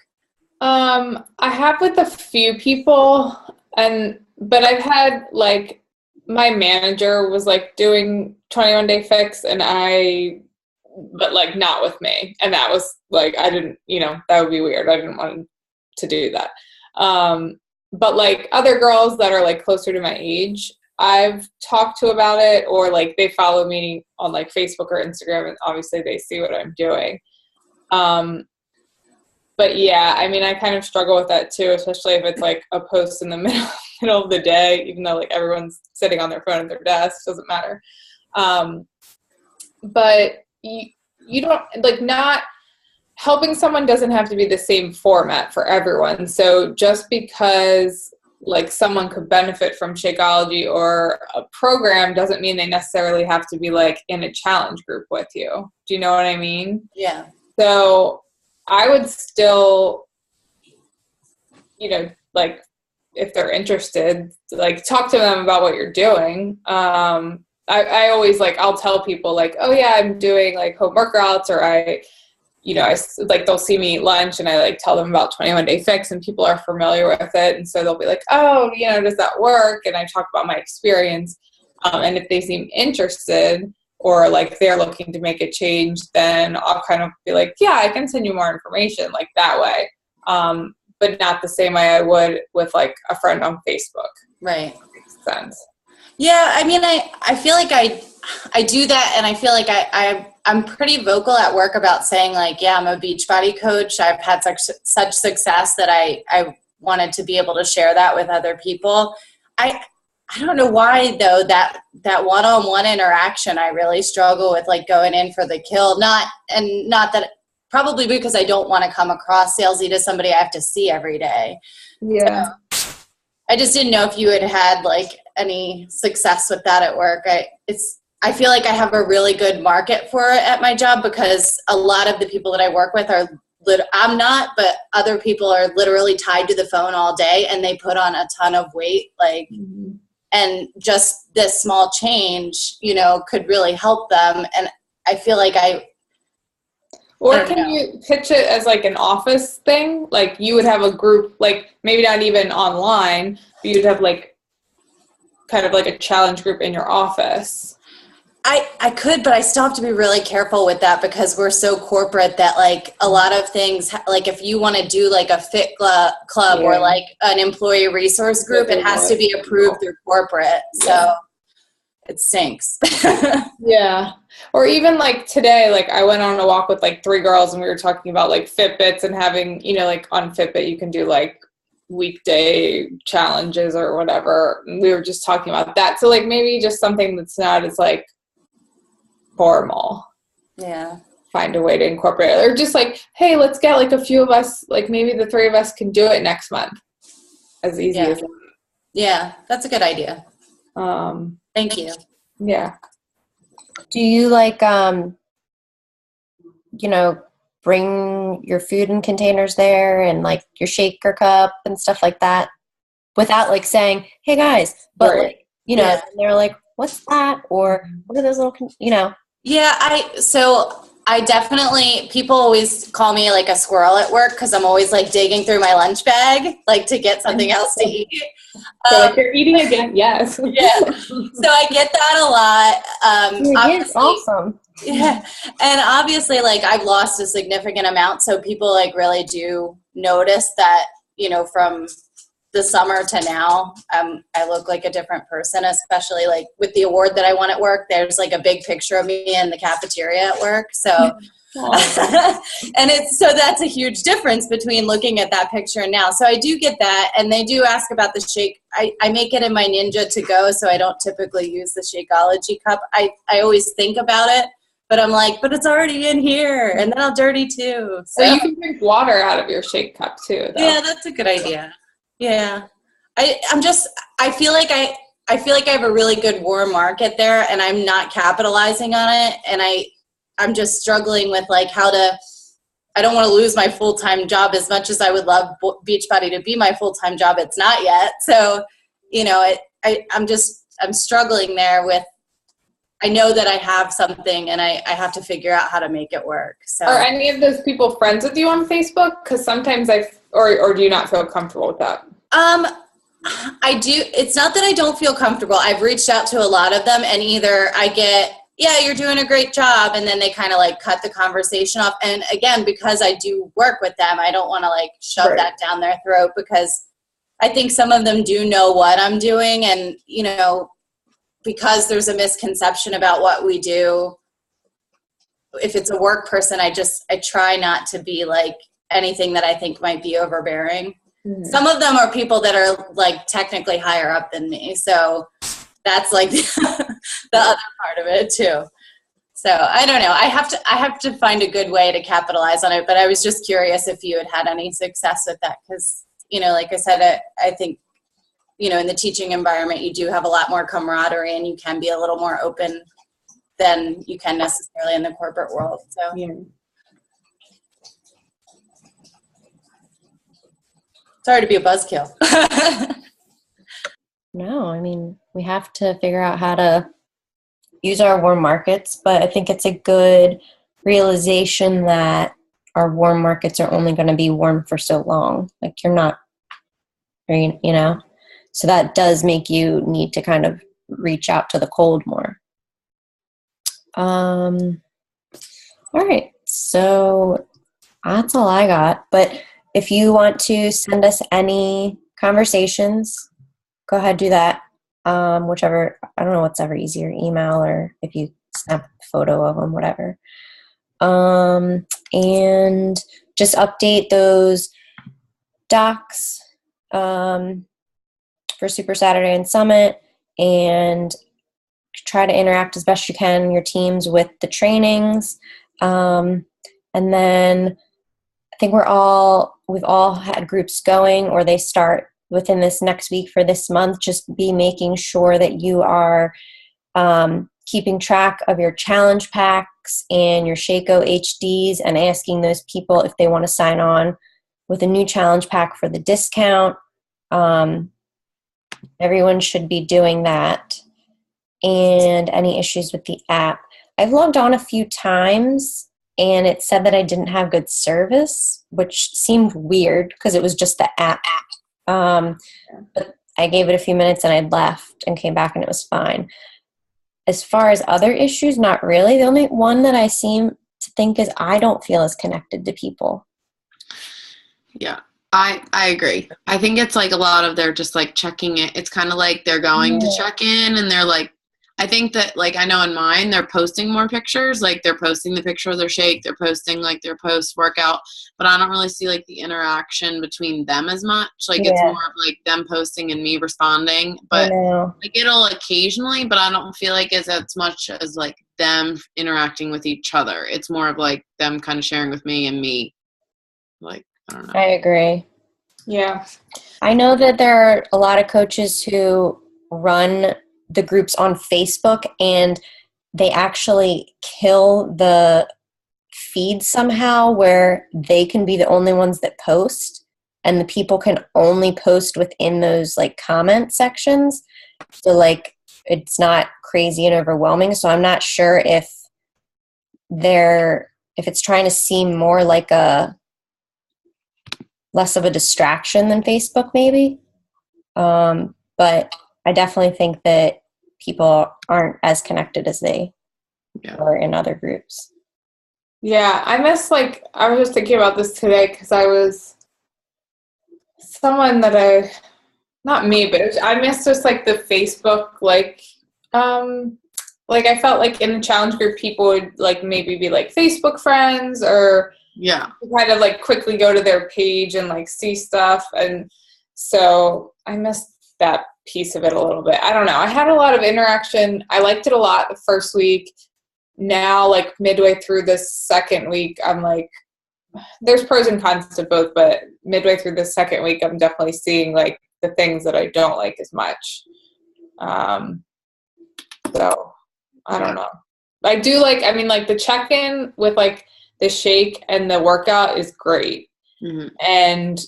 I have with a few people, but I've had my manager was doing 21 Day Fix, and but not with me, and that was I didn't, that would be weird. I didn't want to do that. But other girls that are closer to my age, I've talked to about it, or they follow me on Facebook or Instagram, and obviously they see what I'm doing. But yeah, I kind of struggle with that too, especially if it's a post in the middle of the day, even though everyone's sitting on their phone at their desk, doesn't matter. But you don't not helping someone doesn't have to be the same format for everyone. So just because like someone could benefit from Shakeology or a program doesn't mean they necessarily have to be like in a challenge group with you. Do you know what I mean? Yeah. So I would still, you know, like if they're interested, like talk to them about what you're doing. I always like, I'll tell people like, oh yeah, I'm doing like home workouts, or I like they'll see me eat lunch and I like tell them about 21 Day Fix and people are familiar with it. And so they'll be like, oh, does that work? And I talk about my experience. And if they seem interested or like they're looking to make a change, then I'll kind of be like, yeah, I can send you more information like that way. But not the same way I would with like a friend on Facebook. Right. Makes sense. Yeah, I mean, I feel like I do that, and I feel like I'm pretty vocal at work about saying like, yeah, I'm a Beachbody coach. I've had such success that I wanted to be able to share that with other people. I don't know why though, that one-on-one interaction, I really struggle with like going in for the kill. Not that, probably because I don't want to come across salesy to somebody I have to see every day. Yeah. So, I just didn't know if you had like any success with that at work. I feel like I have a really good market for it at my job because a lot of the people that I work with I'm not, but other people are literally tied to the phone all day and they put on a ton of weight. Like, and just this small change, could really help them. And I feel like can you pitch it as like an office thing? Like you would have a group, like maybe not even online, but you'd have like kind of like a challenge group in your office. I could, but I still have to be really careful with that because we're so corporate that like a lot of things, like if you want to do like a fit club or like an employee resource group, it has to be approved through corporate. So it stinks. Yeah. Or even like today, like I went on a walk with like 3 girls and we were talking about like Fitbits and having, like on Fitbit, you can do like weekday challenges or whatever. And we were just talking about that. So like maybe just something that's not as like formal. Yeah. Find a way to incorporate it. Or just like, hey, let's get like a few of us, like maybe the 3 of us can do it next month. As easy as that. Yeah, that's a good idea. Thank you. Yeah. Do you like, bring your food in containers there and like your shaker cup and stuff like that without like saying, hey guys, but like, and they're like, what's that? Or what are those little, Yeah, I definitely, people always call me like a squirrel at work because I'm always like digging through my lunch bag, like to get something else to eat. So like you're eating again, yes. Yeah, so I get that a lot. It's awesome. Yeah, and obviously like I've lost a significant amount, so people like really do notice that, from the summer to now, I look like a different person, especially like with the award that I won at work. There's like a big picture of me in the cafeteria at work. So, and so that's a huge difference between looking at that picture and now. So I do get that. And they do ask about the shake. I make it in my Ninja to go. So I don't typically use the Shakeology cup. I always think about it, but I'm like, but it's already in here and then I'll dirty too. So you can drink water out of your shake cup too, though. Yeah, that's a good idea. Yeah. I feel like I have a really good warm market there and I'm not capitalizing on it. And I'm just struggling with like I don't want to lose my full-time job as much as I would love Beachbody to be my full-time job. It's not yet. So, I'm struggling there with, I know that I have something and I have to figure out how to make it work. So are any of those people friends with you on Facebook? Because sometimes or do you not feel comfortable with that? I do. It's not that I don't feel comfortable. I've reached out to a lot of them and either I get, yeah, you're doing a great job. And then they kind of like cut the conversation off. And again, because I do work with them, I don't want to like shove that down their throat because I think some of them do know what I'm doing. And, because there's a misconception about what we do, if it's a work person, I try not to be like anything that I think might be overbearing. Mm-hmm. Some of them are people that are like technically higher up than me. So that's like the other part of it too. So I don't know. I have to find a good way to capitalize on it. But I was just curious if you had any success with that. Cause like I said, I think in the teaching environment, you do have a lot more camaraderie and you can be a little more open than you can necessarily in the corporate world. So Yeah. Sorry to be a buzzkill. No, I mean, we have to figure out how to use our warm markets, but I think it's a good realization that our warm markets are only going to be warm for so long. Like you're not, so that does make you need to kind of reach out to the cold more. All right, so that's all I got. But if you want to send us any conversations, go ahead, do that. Whichever, I don't know what's ever easier, email or if you snap a photo of them, whatever. And just update those docs for Super Saturday and Summit, and try to interact as best you can in your teams with the trainings. And then I think we've all had groups going, or they start within this next week for this month. Just be making sure that you are keeping track of your challenge packs and your Shaco HDs, and asking those people if they want to sign on with a new challenge pack for the discount. Everyone should be doing that. And any issues with the app. I've logged on a few times and it said that I didn't have good service, which seemed weird because it was just the app. But I gave it a few minutes and I left and came back and it was fine. As far as other issues, not really. The only one that I seem to think is I don't feel as connected to people. Yeah, I agree. I think it's like a lot of they're just like checking it. It's kind of like they're going to check in and they're like, I think that like I know in mine they're posting more pictures, like they're posting the picture of their shake, they're posting like their post workout, but I don't really see like the interaction between them as much. Like it's more of like them posting and me responding, but like it'll occasionally, but I don't feel like it's as much as like them interacting with each other. It's more of like them kind of sharing with me and me, like I don't know. I agree. Yeah. I know that there are a lot of coaches who run the groups on Facebook and they actually kill the feed somehow where they can be the only ones that post and the people can only post within those like comment sections. So like it's not crazy and overwhelming. So I'm not sure if it's trying to seem more like less of a distraction than Facebook maybe. But I definitely think that people aren't as connected as they were in other groups. Yeah, I was just thinking about this today because I was someone that not me, but I missed just like the Facebook, like I felt like in the challenge group, people would like maybe be like Facebook friends or kind of like quickly go to their page and like see stuff. And so I missed that piece of it a little bit. I don't know. I had a lot of interaction. I liked it a lot the first week. Now, like midway through this second week, I'm like, there's pros and cons to both, but midway through the second week, I'm definitely seeing like the things that I don't like as much. So I don't know. I do like the check-in with like the shake and the workout is great. Mm-hmm. And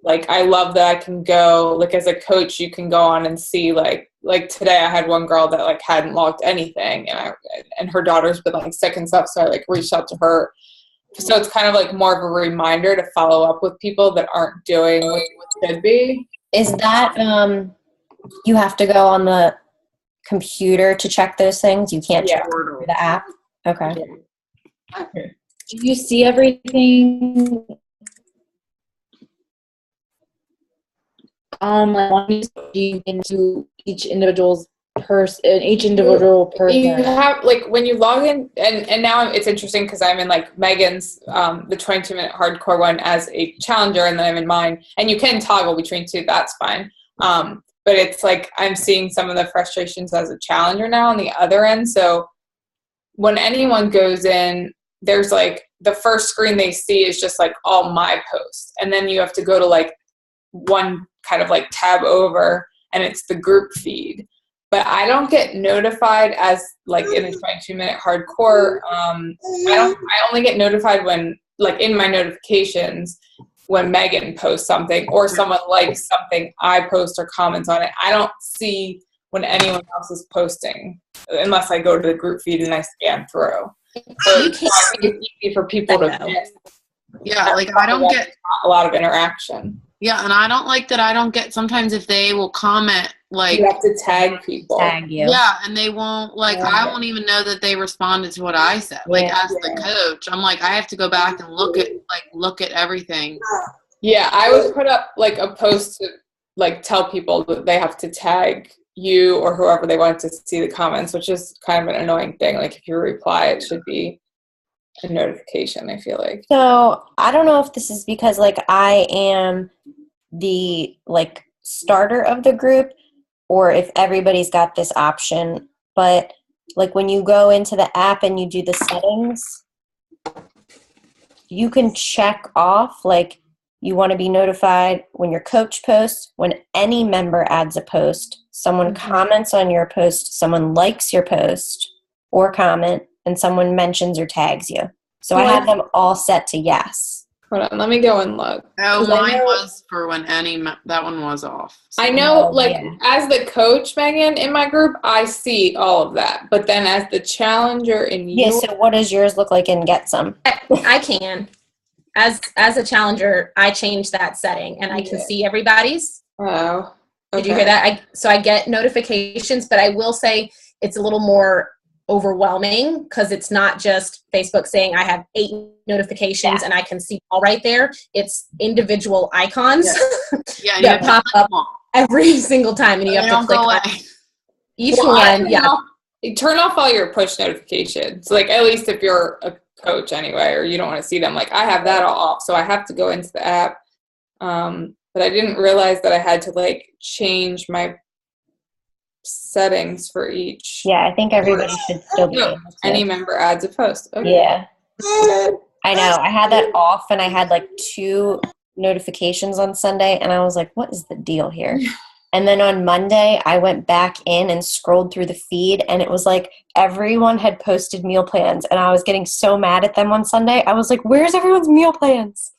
like, I love that I can go, like as a coach, you can go on and see like today I had one girl that like hadn't logged anything and her daughter's been like sick and stuff. So I like reached out to her. So it's kind of like more of a reminder to follow up with people that aren't doing what should be. Is that, you have to go on the computer to check those things? You can't check through the app? Okay. Yeah. Do you see everything like do you into each individual person? You have like when you log in, and now it's interesting because I'm in like Megan's the 22-minute hardcore one as a challenger, and then I'm in mine, and you can toggle between two. That's fine. But it's like I'm seeing some of the frustrations as a challenger now on the other end. So when anyone goes in, there's like the first screen they see is just like all my posts, and then you have to go to like one kind of like tab over and it's the group feed. But I don't get notified as like in a 22-minute hardcore. I only get notified when, like, in my notifications when Megan posts something or someone likes something I post or comments on it. I don't see when anyone else is posting unless I go to the group feed and I scan through. So it's easy for people to miss. Yeah, like I don't get a lot of interaction. Yeah, and I don't like that I don't get sometimes if they will comment like you have to tag people. Tag you. Yeah, and they won't I won't even know that they responded to what I said. Like as the coach, I'm like I have to go back and look at everything. Yeah, I would put up like a post to like tell people that they have to tag you or whoever they want to see the comments, which is kind of an annoying thing. Like if you reply, it should be a notification, I feel like. So I don't know if this is because like I am the like starter of the group or if everybody's got this option, but like when you go into the app and you do the settings, you can check off like you want to be notified when your coach posts, when any member adds a post, someone comments on your post, someone likes your post or comment, and someone mentions or tags you. So I had them all set to yes. Hold on, let me go and look. Oh, mine was for when that one was off. So. I know, as the coach, Megan, in my group, I see all of that. But then as the challenger in so what does yours look like in Get Some? I can. As a challenger, I change that setting, and I can see everybody's. Wow. Okay. Did you hear that? So I get notifications, but I will say it's a little more overwhelming because it's not just Facebook saying I have 8 notifications and I can see all right there. It's individual icons that pop up every single time, and you have to click on each one. You turn off all your push notifications, like at least if you're a coach anyway, or you don't want to see them. Like I have that all off, so I have to go into the app. But I didn't realize that I had to like change my settings for each. Yeah, I think everybody should still be able to. Any member adds a post. Okay. Yeah. I know. I had that off and I had like 2 notifications on Sunday and I was like, what is the deal here? And then on Monday, I went back in and scrolled through the feed and it was like everyone had posted meal plans and I was getting so mad at them on Sunday. I was like, where's everyone's meal plans?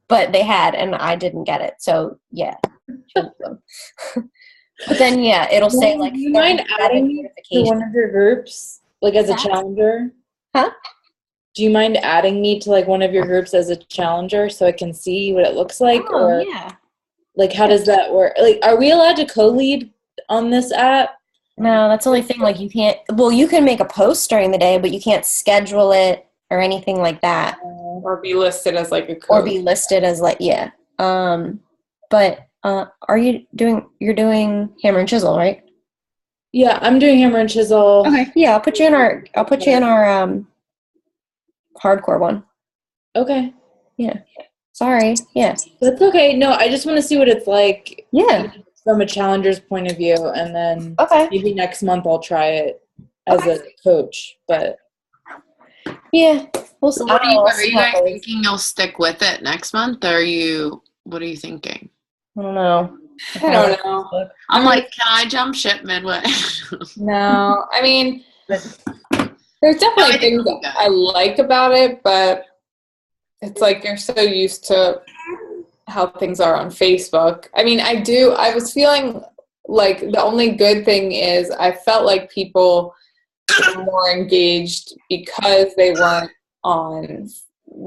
But they had and I didn't get it. So, yeah. But then, it'll say like. Do you mind adding me to one of your groups, like as a challenger? Huh? Do you mind adding me to like one of your groups as a challenger so I can see what it looks like? Oh, yeah. Like, how does that work? Like, are we allowed to co-lead on this app? No, that's the only thing. Like, you can't. Well, you can make a post during the day, but you can't schedule it or anything like that. Or be listed as like a coach. Or be listed as like But. You're doing Hammer and Chisel, right? Yeah, I'm doing Hammer and Chisel. Okay. Yeah, I'll put you in our hardcore one. Okay. Yeah. Sorry. Yeah. That's okay. No, I just want to see what it's like. Yeah. From a challenger's point of view, and then maybe next month I'll try it as a coach. But yeah. So what are you guys thinking you'll stick with it next month, or what are you thinking? I don't know. I don't know. I'm like, can I jump ship midway? No. I mean, there's definitely things that I like about it, but it's like you're so used to how things are on Facebook. I mean, I was feeling like the only good thing is I felt like people were more engaged because they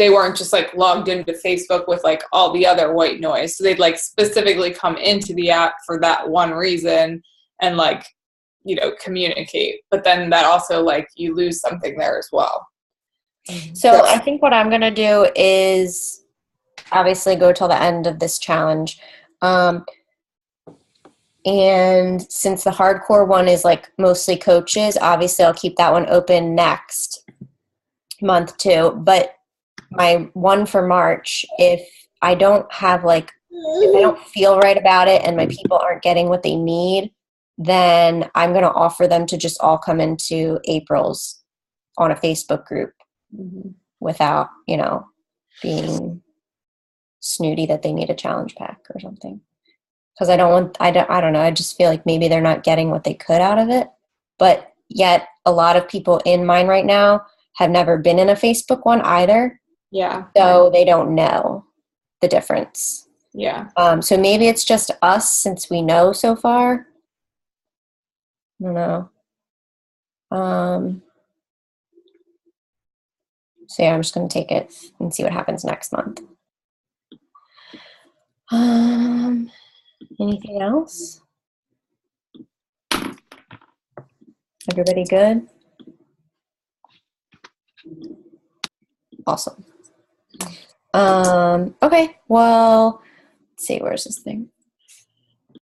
weren't just like logged into Facebook with like all the other white noise. So they'd like specifically come into the app for that one reason and like, communicate. But then that also like you lose something there as well. So I think what I'm going to do is obviously go till the end of this challenge. And since the hardcore one is like mostly coaches, obviously I'll keep that one open next month too. But my one for March, if I don't feel right about it and my people aren't getting what they need, then I'm going to offer them to just all come into April's on a Facebook group without, being snooty that they need a challenge pack or something. because I don't know. I just feel like maybe they're not getting what they could out of it. But yet a lot of people in mine right now have never been in a Facebook one either. Yeah. So they don't know the difference. Yeah. So maybe it's just us since we know so far. I don't know. So yeah, I'm just going to take it and see what happens next month. Anything else? Everybody good? Awesome. Okay, well, let's see, where's this thing?